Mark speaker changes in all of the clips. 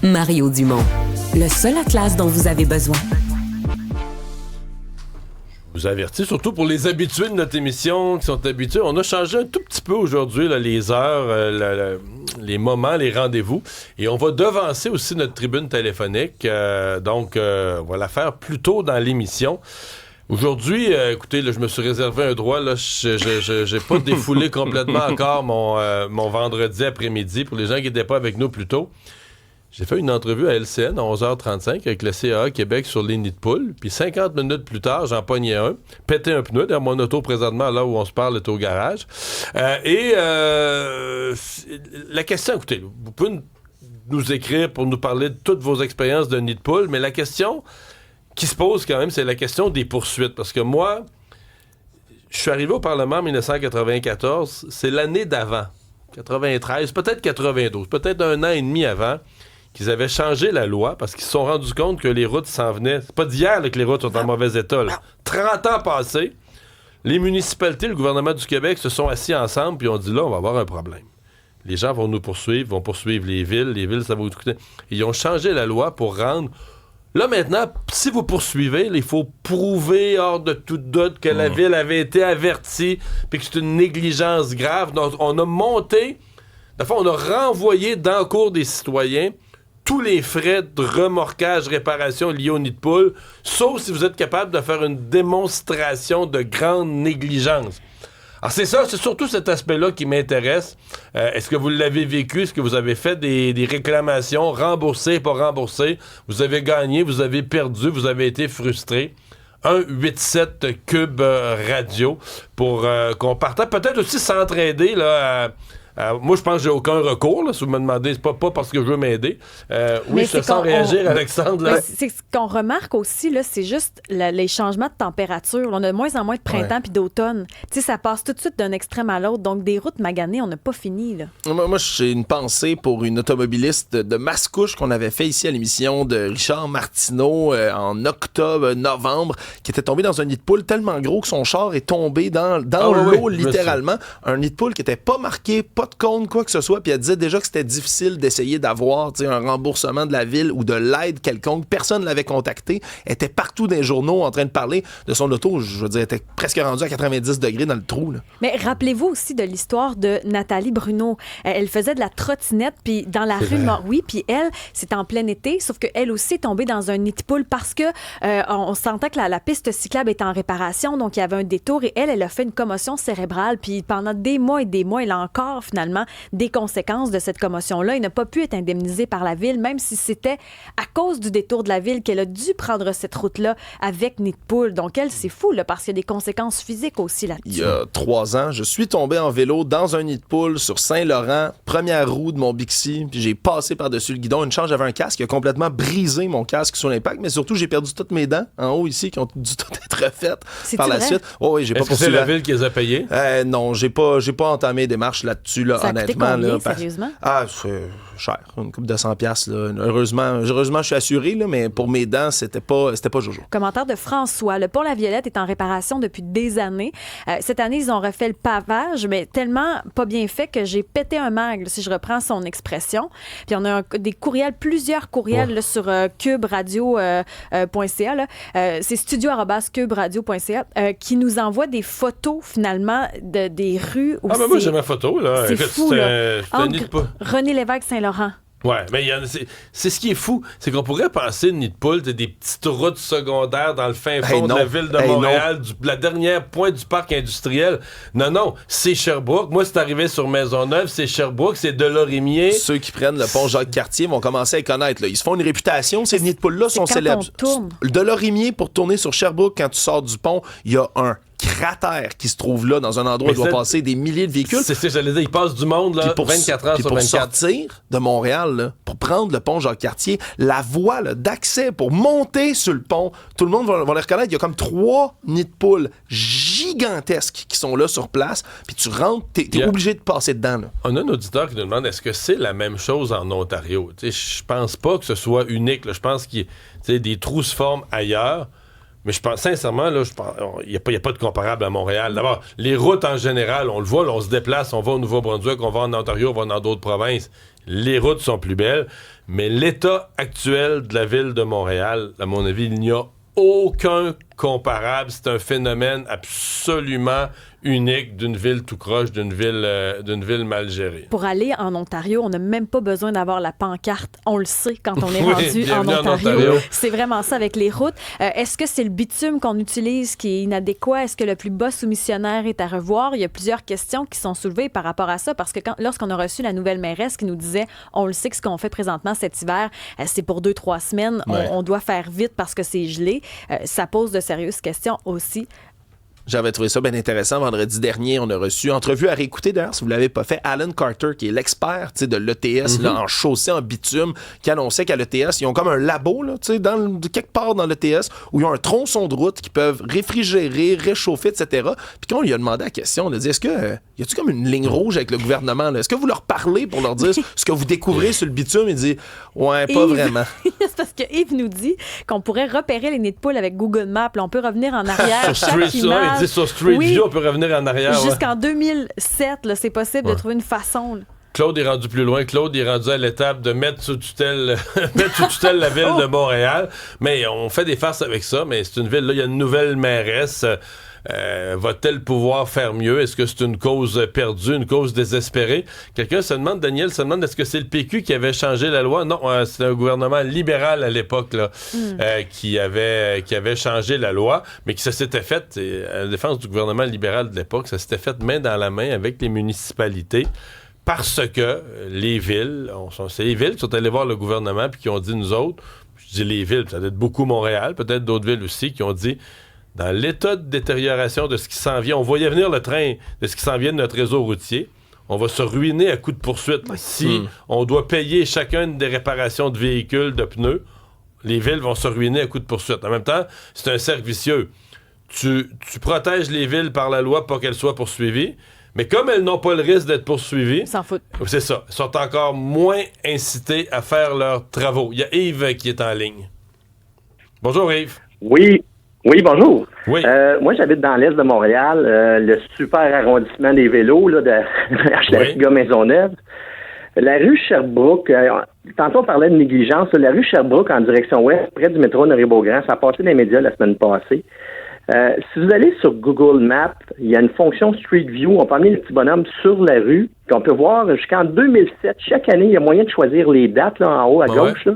Speaker 1: Mario Dumont, le seul atlas dont vous avez besoin.
Speaker 2: Je vous avertis, surtout pour les habitués de notre émission qui sont habitués. On a changé un tout petit peu aujourd'hui là, les heures, les moments, les rendez-vous. Et on va devancer aussi notre tribune téléphonique. Donc, on va la faire plus tôt dans l'émission. Aujourd'hui, écoutez, là, je me suis réservé un droit. Là, j'ai pas défoulé complètement encore mon vendredi après-midi. Pour les gens qui n'étaient pas avec nous plus tôt, j'ai fait une entrevue à LCN à 11h35 avec le CAA Québec sur les nids de poules. Puis 50 minutes plus tard, j'en pognais un, pété un pneu. D'ailleurs, mon auto, présentement, là où on se parle, est au garage. La question, écoutez, vous pouvez nous écrire pour nous parler de toutes vos expériences de nid de poule, mais la question qui se pose quand même, c'est la question des poursuites. Parce que moi, je suis arrivé au Parlement en 1994, c'est l'année d'avant, 93, peut-être 92, peut-être un an et demi avant, qu'ils avaient changé la loi parce qu'ils se sont rendus compte que les routes s'en venaient. C'est pas d'hier là, que les routes sont en mauvais état. Là. 30 ans passés, les municipalités, le gouvernement du Québec se sont assis ensemble puis ont dit là, on va avoir un problème. Les gens vont nous poursuivre, vont poursuivre les villes, ça va vous coûter. Ils ont changé la loi pour rendre... Là, maintenant, si vous poursuivez, il faut prouver hors de tout doute que la ville avait été avertie puis que c'est une négligence grave. Donc, on a monté... D'abord, on a renvoyé dans le cours des citoyens tous les frais de remorquage, réparation liés au nid de poule, sauf si vous êtes capable de faire une démonstration de grande négligence. Alors, c'est ça, c'est surtout cet aspect-là qui m'intéresse. Est-ce que vous l'avez vécu? Est-ce que vous avez fait des réclamations, remboursées, pas remboursées? Vous avez gagné, vous avez perdu, vous avez été frustré. 1-8-7 Radio pour qu'on partage. Peut-être aussi s'entraider, là, moi, je pense que j'ai aucun recours, là, si vous me demandez. C'est pas parce que je veux m'aider. Oui, je te sens réagir, Alexandre. Là.
Speaker 3: C'est ce qu'on remarque aussi, là, c'est juste les changements de température. On a de moins en moins de printemps puis d'automne. Tu sais, ça passe tout de suite d'un extrême à l'autre. Donc, des routes maganées, on n'a pas fini. Là.
Speaker 4: Moi, j'ai une pensée pour une automobiliste de Mascouche qu'on avait fait ici à l'émission de Richard Martineau en octobre-novembre, qui était tombé dans un nid de poule tellement gros que son char est tombé dans l'eau, littéralement. Un nid de poule qui n'était pas marqué, pas de compte, quoi que ce soit, puis elle disait déjà que c'était difficile d'essayer d'avoir un remboursement de la ville ou de l'aide quelconque. Personne ne l'avait contacté. Elle était partout dans les journaux en train de parler de son auto. Je veux dire, elle était presque rendue à 90 degrés dans le trou. Là.
Speaker 3: Mais rappelez-vous aussi de l'histoire de Nathalie Bruno. Elle faisait de la trottinette, puis dans la rue Mort-Oui, puis elle, c'est en plein été, sauf qu'elle aussi est tombée dans un nid de poule parce que on sentait que la piste cyclable était en réparation, donc il y avait un détour, et elle a fait une commotion cérébrale, puis pendant des mois et des mois, elle a encore finalement des conséquences de cette commotion-là. Il n'a pas pu être indemnisé par la ville, même si c'était à cause du détour de la ville qu'elle a dû prendre cette route-là avec nid de poule. Donc, elle, c'est fou, là, parce qu'il y a des conséquences physiques aussi là-dessus.
Speaker 4: Il y a 3 ans, je suis tombé en vélo dans un nid de poule sur Saint-Laurent, première roue de mon Bixi, puis j'ai passé par-dessus le guidon. Une chance, j'avais un casque qui a complètement brisé mon casque sur l'impact, mais surtout, j'ai perdu toutes mes dents en haut ici qui ont dû toutes être refaites par la suite. Oh, oui, j'ai pas
Speaker 2: poursuivi. Est-ce que c'est la ville qui les a payées?
Speaker 4: Non, j'ai pas entamé des démarches là-dessus. Là,
Speaker 3: ça a coûté
Speaker 4: honnêtement,
Speaker 3: combien,
Speaker 4: là,
Speaker 3: sérieusement?
Speaker 4: C'est cher, une couple de 100 $. Là. Heureusement, je suis assuré, là, mais pour mes dents, c'était pas jojo.
Speaker 3: Commentaire de François. Le pont La Violette est en réparation depuis des années. Cette année, ils ont refait le pavage, mais tellement pas bien fait que j'ai pété un magle, si je reprends son expression. Puis on a plusieurs courriels là, sur cuberadio.ca. C'est studio@cuberadio.ca qui nous envoie des photos, finalement, des rues où
Speaker 2: moi, j'ai ma photo, là.
Speaker 3: C'est fou, là. René Lévesque Saint-Laurent.
Speaker 2: Ouais, mais c'est ce qui est fou, c'est qu'on pourrait penser nid de poule, des petites routes secondaires dans le fin fond de la ville de Montréal, la dernière pointe du parc industriel. Non, c'est Sherbrooke. Moi, c'est arrivé sur Maisonneuve, c'est Sherbrooke, c'est Delorimier.
Speaker 4: Ceux qui prennent le pont Jacques-Cartier vont commencer à les connaître. Là. Ils se font une réputation, ces nids de poules-là sont célèbres. Delorimier, pour tourner sur Sherbrooke, quand tu sors du pont, il y a un cratère qui se trouve là, dans un endroit où il doit passer des milliers de véhicules.
Speaker 2: C'est ce que j'allais dire, il passe du monde là, 24 heures sur 24.
Speaker 4: Pour sortir de Montréal, là, pour prendre le pont Jacques-Cartier, la voie là, d'accès pour monter sur le pont, tout le monde va les reconnaître. Il y a comme 3 nids de poules gigantesques qui sont là sur place, puis tu rentres, t'es obligé de passer dedans. Là.
Speaker 2: On a un auditeur qui nous demande, est-ce que c'est la même chose en Ontario? Je pense pas que ce soit unique. Je pense que des trous se forment ailleurs. Mais je pense, sincèrement, là, il n'y a pas de comparable à Montréal. D'abord, les routes en général, on le voit, là, on se déplace, on va au Nouveau-Brunswick, on va en Ontario, on va dans d'autres provinces. Les routes sont plus belles, mais l'état actuel de la ville de Montréal, à mon avis, il n'y a aucun comparable. C'est un phénomène absolument unique d'une ville tout croche, d'une ville mal gérée.
Speaker 3: Pour aller en Ontario, on n'a même pas besoin d'avoir la pancarte. On le sait quand on est rendu en Ontario. C'est vraiment ça avec les routes. Est-ce que c'est le bitume qu'on utilise qui est inadéquat? Est-ce que le plus bas soumissionnaire est à revoir? Il y a plusieurs questions qui sont soulevées par rapport à ça parce que lorsqu'on a reçu la nouvelle mairesse qui nous disait, on le sait que ce qu'on fait présentement cet hiver, c'est pour 2-3 semaines. Ouais. On doit faire vite parce que c'est gelé. Ça pose de sérieuses questions aussi.
Speaker 4: J'avais trouvé ça bien intéressant. Vendredi dernier, on a reçu, entrevue à réécouter d'ailleurs, si vous ne l'avez pas fait, Alan Carter, qui est l'expert de l'ETS là, en chaussée, en bitume, qui annonçait qu'à l'ETS, ils ont comme un labo là, quelque part dans l'ETS où ils ont un tronçon de route qui peuvent réfrigérer, réchauffer, etc. Puis quand on lui a demandé la question, on a dit, est-ce que y a-tu comme une ligne rouge avec le gouvernement? Là? Est-ce que vous leur parlez pour leur dire ce que vous découvrez sur le bitume? Il dit, ouais, pas vraiment.
Speaker 3: C'est parce que Yves nous dit qu'on pourrait repérer les nids de poule avec Google Maps. Là, on peut revenir en arrière chaque image.
Speaker 2: Sur Street View, on peut revenir en arrière.
Speaker 3: Jusqu'en 2007, là, c'est possible de trouver une façon. Là.
Speaker 2: Claude est rendu plus loin. Claude est rendu à l'étape de mettre sous tutelle la ville de Montréal. Mais on fait des farces avec ça. Mais c'est une ville, là, il y a une nouvelle mairesse. Va-t-elle pouvoir faire mieux? Est-ce que c'est une cause perdue, une cause désespérée? Quelqu'un se demande, Daniel se demande, est-ce que c'est le PQ qui avait changé la loi? Non, c'était un gouvernement libéral à l'époque là, qui avait changé la loi, mais qui ça s'était fait, à la défense du gouvernement libéral de l'époque, ça s'était fait main dans la main avec les municipalités. Parce que les villes, c'est les villes qui sont allées voir le gouvernement puis qui ont dit, nous autres, je dis les villes, ça doit être beaucoup Montréal, peut-être d'autres villes aussi, qui ont dit, dans l'état de détérioration de ce qui s'en vient, on voyait venir le train de ce qui s'en vient de notre réseau routier, on va se ruiner à coups de poursuite. Si on doit payer chacune des réparations de véhicules, de pneus, les villes vont se ruiner à coups de poursuite. En même temps, c'est un cercle vicieux. Tu protèges les villes par la loi pour qu'elles soient poursuivies, mais comme elles n'ont pas le risque d'être poursuivies,
Speaker 3: s'en foutent.
Speaker 2: C'est ça. Elles sont encore moins incitées à faire leurs travaux. Il y a Yves qui est en ligne. Bonjour Yves.
Speaker 5: Oui, bonjour.
Speaker 2: Oui.
Speaker 5: Moi, j'habite dans l'est de Montréal, le super arrondissement des vélos là, de Hochelaga-Maisonneuve. La rue Sherbrooke, tantôt on parlait de négligence, la rue Sherbrooke en direction ouest, près du métro Honoré-Beaugrand, ça a passé dans les médias la semaine passée. Si vous allez sur Google Maps, il y a une fonction Street View, on peut amener le petit bonhomme sur la rue, puis on peut voir jusqu'en 2007, chaque année, il y a moyen de choisir les dates là, en haut à gauche, là.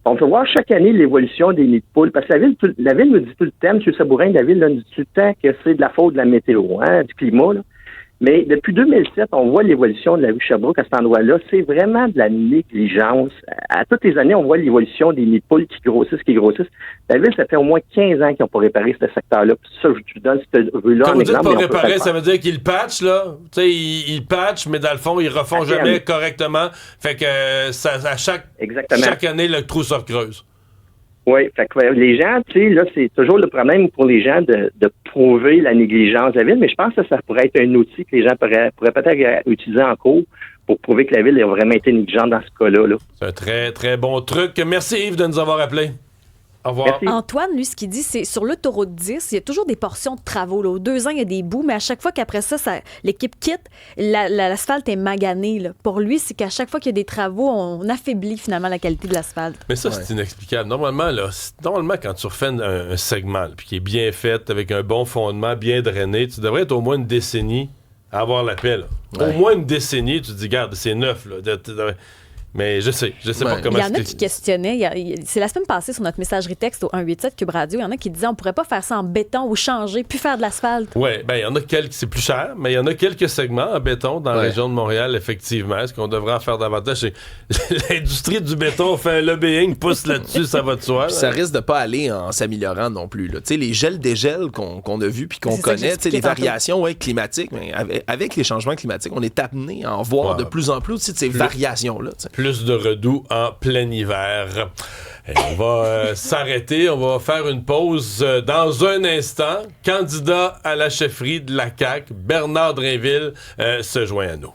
Speaker 5: On peut voir chaque année l'évolution des nids de poules, parce que la ville nous dit tout le temps, M. Sabourin, la ville nous dit tout le temps que c'est de la faute de la météo, du climat, là. Mais depuis 2007, on voit l'évolution de la rue Sherbrooke à cet endroit-là. C'est vraiment de la négligence. À toutes les années, on voit l'évolution des nids de poules qui grossissent. La ville, ça fait au moins 15 ans qu'ils n'ont pas réparé ce secteur-là. Puis ça, je te donne cette rue-là en exemple.
Speaker 2: Quand vous dites pas réparer, ça veut dire qu'ils patchent, là. Tu sais, ils patchent, mais dans le fond, ils refont jamais correctement. Fait que à chaque année, le trou se recreuse.
Speaker 5: Oui, fait que les gens, tu sais, là, c'est toujours le problème pour les gens de prouver la négligence de la ville, mais je pense que ça pourrait être un outil que les gens pourraient peut-être utiliser en cours pour prouver que la ville a vraiment été négligente dans ce cas-là. Là.
Speaker 2: C'est un très, très bon truc. Merci Yves de nous avoir appelés. Au revoir.
Speaker 5: Merci.
Speaker 3: Antoine, lui, ce qu'il dit, c'est sur l'autoroute 10, il y a toujours des portions de travaux. Là. Aux 2 ans, il y a des bouts, mais à chaque fois qu'après ça l'équipe quitte, l'asphalte est magané. Là. Pour lui, c'est qu'à chaque fois qu'il y a des travaux, on affaiblit finalement la qualité de l'asphalte.
Speaker 2: Mais ça, c'est inexplicable. Normalement, quand tu refais un segment puis qui est bien fait, avec un bon fondement, bien drainé, tu devrais être au moins une décennie à avoir la paix. Au moins une décennie, tu te dis, regarde, c'est neuf. Là. Mais je sais pas comment...
Speaker 3: Il y en a qui questionnaient, c'est la semaine passée sur notre messagerie texte au 187 Cube Radio, il y en a qui disaient on pourrait pas faire ça en béton ou changer, puis faire de l'asphalte.
Speaker 2: Oui, il y en a quelques, c'est plus cher, mais il y en a quelques segments en béton dans la région de Montréal, effectivement. Est-ce qu'on devrait en faire davantage? L'industrie du béton fait un lobbying, pousse là-dessus, ça va de soi.
Speaker 4: Ça risque de pas aller en s'améliorant non plus. Tu sais, les gels-dégels qu'on a vus puis qu'on connaît, les variations climatiques, mais avec les changements climatiques, on est amené à en voir de plus en plus aussi de ces variations-là.
Speaker 2: Plus de redoux en plein hiver. Et on va s'arrêter, on va faire une pause dans un instant. Candidat à la chefferie de la CAQ, Bernard Drainville se joint à nous.